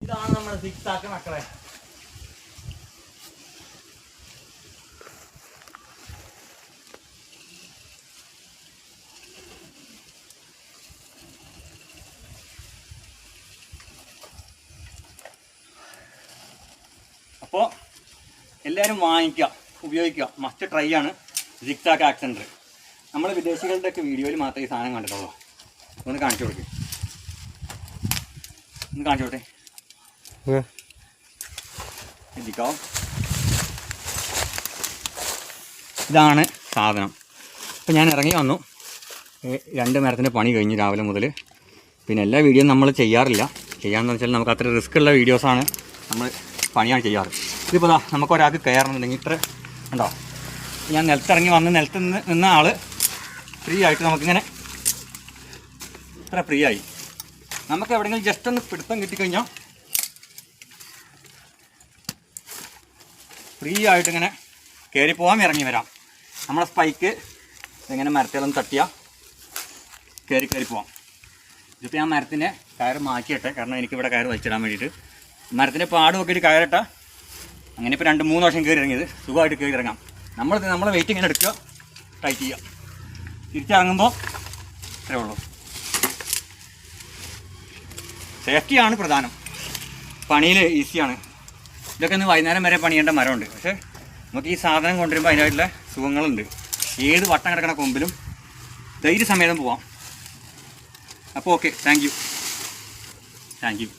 ഇതാണ് നമ്മുടെ സിക്സാക്ക് മക്കളെ. അപ്പോൾ എല്ലാവരും വാങ്ങിക്കുക, ഉപയോഗിക്കുക, മസ്റ്റ് ട്രൈ ആണ് സിക്സാക്ക് ആക്സെൻറ്റർ. നമ്മൾ വിദേശികളുടെയൊക്കെ വീഡിയോയിൽ മാത്രമേ ഈ സാധനം കണ്ടിട്ടുള്ളൂ. ഒന്ന് കാണിച്ചു കൊടുക്കും, ഒന്ന് കാണിച്ചു കൊടുത്തേ. എത്തിക്കാവും. ഇതാണ് സാധനം. അപ്പോൾ ഞാൻ ഇറങ്ങി വന്നു. 2 മരത്തിൻ്റെ പണി കഴിഞ്ഞു രാവിലെ മുതൽ. പിന്നെ എല്ലാ വീഡിയോയും നമ്മൾ ചെയ്യാറില്ല. ചെയ്യാമെന്ന് വെച്ചാൽ നമുക്ക് അത്ര റിസ്ക് ഉള്ള വീഡിയോസാണ് നമ്മൾ പണിയാണ് ചെയ്യാറ്. ഇതിപ്പോൾ നമുക്കൊരാൾക്ക് കയറണമെന്നുണ്ടെങ്കിൽ ഇത്ര ഉണ്ടോ, ഞാൻ നിലത്തിറങ്ങി വന്ന് നിലത്ത് നിന്ന ആൾ ഫ്രീ ആയിട്ട് നമുക്കിങ്ങനെ ഇത്ര ഫ്രീ ആയി. നമുക്ക് എവിടെയെങ്കിലും ജസ്റ്റ് ഒന്ന് പിടുത്തം കിട്ടിക്കഴിഞ്ഞാൽ ഫ്രീ ആയിട്ട് ഇങ്ങനെ കയറി പോകാൻ ഇറങ്ങി വരാം. നമ്മളെ സ്പൈക്ക് ഇങ്ങനെ മരത്തിലൊന്ന് തട്ടിയാൽ കയറി പോവാം. ഇതിപ്പോൾ ഞാൻ മരത്തിൻ്റെ കയറ് മാറ്റിയിട്ടെ, കാരണം എനിക്കിവിടെ കയറ് വലിച്ചിടാൻ വേണ്ടിയിട്ട്. മരത്തിൻ്റെ പാട് നോക്കിയിട്ട് കയറിട്ടാൽ അങ്ങനെ ഇപ്പോൾ 2-3 വർഷം കയറി ഇറങ്ങിയത് സുഖമായിട്ട് കയറി ഇറങ്ങാം. നമ്മളെ വെയിറ്റ് ഇങ്ങനെ എടുക്കുക, ടൈറ്റ് ചെയ്യുക, തിരിച്ചിറങ്ങുമ്പോൾ ഇത്രേ ഉള്ളൂ. സേഫ്റ്റിയാണ് പ്രധാനം, പണിയിൽ ഈസിയാണ്. ഇതൊക്കെ ഒന്ന് വൈകുന്നേരം വരെ പണിയേണ്ട മരമുണ്ട്. പക്ഷേ നമുക്ക് ഈ സാധനം കൊണ്ടുവരുമ്പോൾ അതിനായിട്ടുള്ള സുഖങ്ങളുണ്ട്. ഏത് വട്ടം കിടക്കണ കൊമ്പിലും ധൈര്യസമേതം പോവാം. അപ്പോൾ ഓക്കെ, താങ്ക് യു.